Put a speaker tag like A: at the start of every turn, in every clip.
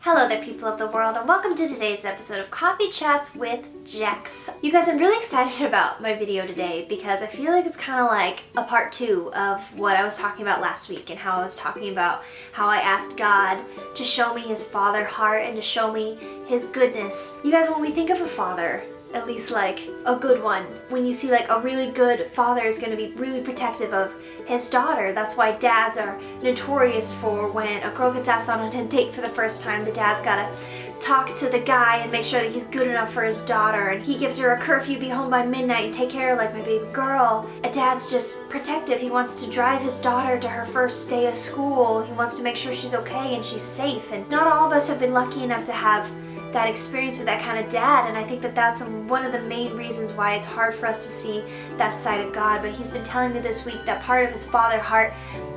A: Hello there, people of the world, and welcome to today's episode of Coffee Chats with Jex. You guys, I'm really excited about my video today because I feel like it's kind of like a part 2 of what I was talking about last week and how I was talking about how I asked God to show me his father heart and to show me his goodness. You guys, when we think of a father, at least like a good one, when you see like a really good father is going to be really protective of his daughter. That's why dads are notorious for when a girl gets asked on a date for the first time, the dad's got to talk to the guy and make sure that he's good enough for his daughter, and he gives her a curfew, be home by midnight and take care of like my baby girl. A dad's just protective. He wants to drive his daughter to her first day of school. He wants to make sure she's okay and she's safe, and not all of us have been lucky enough to have that experience with that kind of dad, and I think that that's one of the main reasons why it's hard for us to see that side of God. But he's been telling me this week that part of his father heart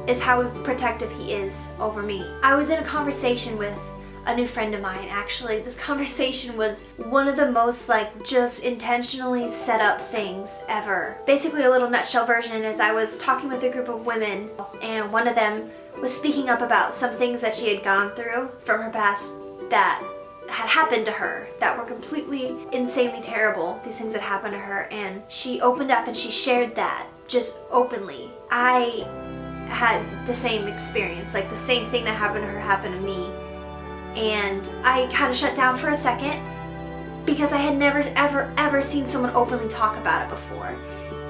A: is how protective he is over me. I was in a conversation with a new friend of mine. Actually, this conversation was one of the most like just intentionally set up things ever. Basically, a little nutshell version is I was talking with a group of women, and one of them was speaking up about some things that she had gone through from her past that had happened to her that were completely insanely terrible, these things that happened to her, and she opened up and she shared that just openly. I had the same experience, like the same thing that happened to her happened to me, and I kind of shut down for a second because I had never ever seen someone openly talk about it before,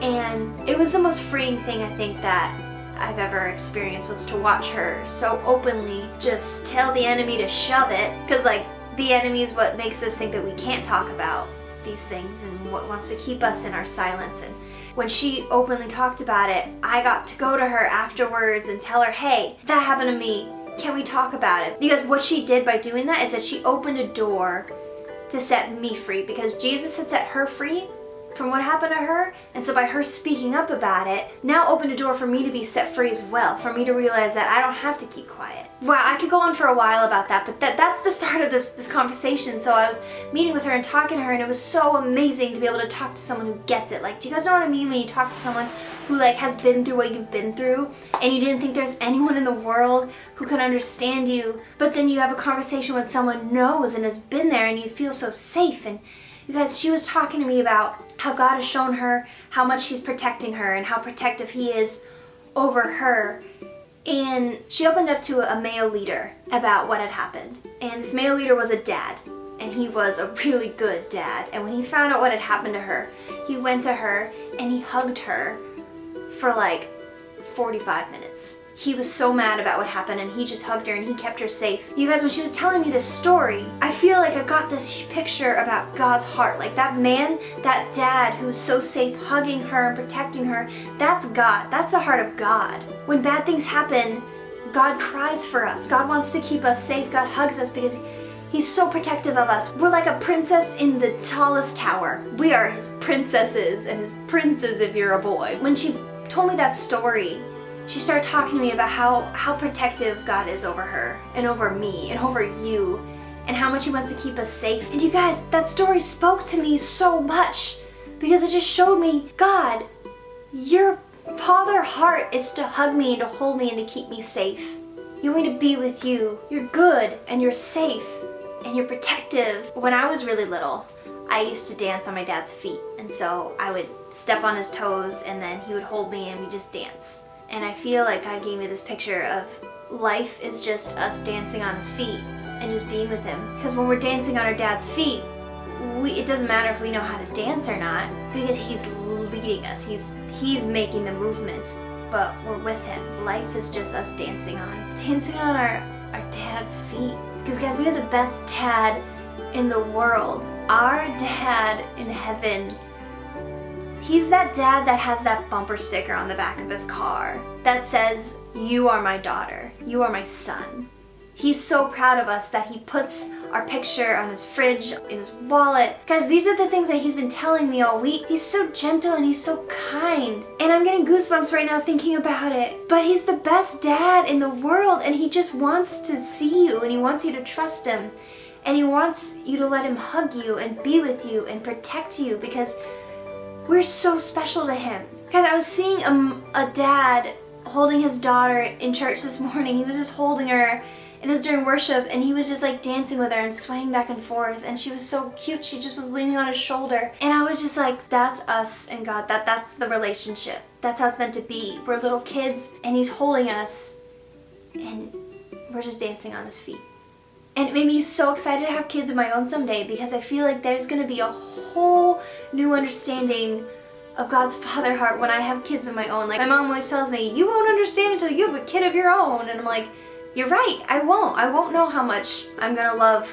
A: and it was the most freeing thing I think that I've ever experienced, was to watch her so openly just tell the enemy to shove it, because like the enemy is what makes us think that we can't talk about these things and what wants to keep us in our silence. And when she openly talked about it, I got to go to her afterwards and tell her, hey, that happened to me. Can we talk about it? Because what she did by doing that is that she opened a door to set me free, because Jesus had set her free from what happened to her, and so by her speaking up about it, now opened a door for me to be set free as well, for me to realize that I don't have to keep quiet. Wow, I could go on for a while about that, but that's the start of this conversation. So I was meeting with her and talking to her, and it was so amazing to be able to talk to someone who gets it. Like, do you guys know what I mean when you talk to someone who like has been through what you've been through, and you didn't think there's anyone in the world who could understand you, but then you have a conversation with someone who knows and has been there, and you feel so safe. And you guys, she was talking to me about how God has shown her how much he's protecting her and how protective he is over her. And she opened up to a male leader about what had happened. And this male leader was a dad, and he was a really good dad. And when he found out what had happened to her, he went to her and he hugged her for like 45 minutes. He was so mad about what happened, and he just hugged her and he kept her safe. You guys, when she was telling me this story, I feel like I got this picture about God's heart. Like that man, that dad who was so safe hugging her and protecting her, that's God. That's the heart of God. When bad things happen, God cries for us. God wants to keep us safe. God hugs us because he's so protective of us. We're like a princess in the tallest tower. We are his princesses and his princes if you're a boy. When she told me that story, she started talking to me about how protective God is over her and over me and over you, and how much he wants to keep us safe. And you guys, that story spoke to me so much because it just showed me, God, your father heart is to hug me and to hold me and to keep me safe. You want me to be with you. You're good and you're safe and you're protective. When I was really little, I used to dance on my dad's feet, and so I would step on his toes and then he would hold me and we just dance. And I feel like God gave me this picture of life is just us dancing on his feet and just being with him. Because when we're dancing on our dad's feet, it doesn't matter if we know how to dance or not, because he's leading us. He's making the movements, but we're with him. Life is just us dancing on our dad's feet. Because guys, we have the best dad in the world. Our dad in heaven, he's that dad that has that bumper sticker on the back of his car that says, "You are my daughter, you are my son." He's so proud of us that he puts our picture on his fridge, in his wallet. Guys, these are the things that he's been telling me all week. He's so gentle and he's so kind. And I'm getting goosebumps right now thinking about it. But he's the best dad in the world, and he just wants to see you, and he wants you to trust him. And he wants you to let him hug you and be with you and protect you, because we're so special to him. Guys, I was seeing a dad holding his daughter in church this morning. He was just holding her And it was during worship, and he was just like dancing with her and swaying back and forth, and she was so cute. She just was leaning on his shoulder, and I was just like, that's us and God. That's the relationship. That's how it's meant to be. We're little kids, and he's holding us, and we're just dancing on his feet. And it made me so excited to have kids of my own someday, because I feel like there's gonna be a whole new understanding of God's father heart when I have kids of my own. Like, my mom always tells me, you won't understand until you have a kid of your own. And I'm like, you're right, I won't know how much I'm gonna love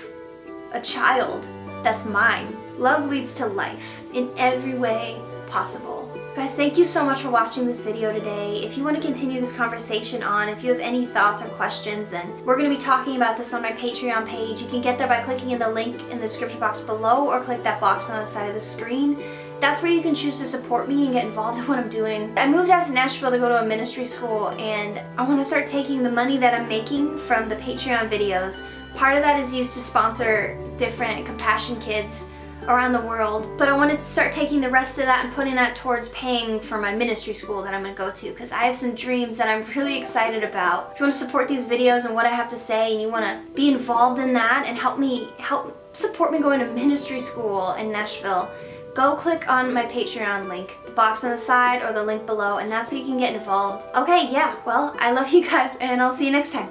A: a child that's mine. Love leads to life in every way possible. Guys, thank you so much for watching this video today. If you want to continue this conversation on, if you have any thoughts or questions, then we're going to be talking about this on my Patreon page. You can get there by clicking in the link in the description box below, or click that box on the side of the screen. That's where you can choose to support me and get involved in what I'm doing. I moved out to Nashville to go to a ministry school, and I want to start taking the money that I'm making from the Patreon videos. Part of that is used to sponsor different Compassion kids around the world, but I want to start taking the rest of that and putting that towards paying for my ministry school that I'm going to go to, because I have some dreams that I'm really excited about. If you want to support these videos and what I have to say, and you want to be involved in that and help support me going to ministry school in Nashville, go click on my Patreon link, the box on the side or the link below, and that's how you can get involved. Okay, yeah, well, I love you guys, and I'll see you next time.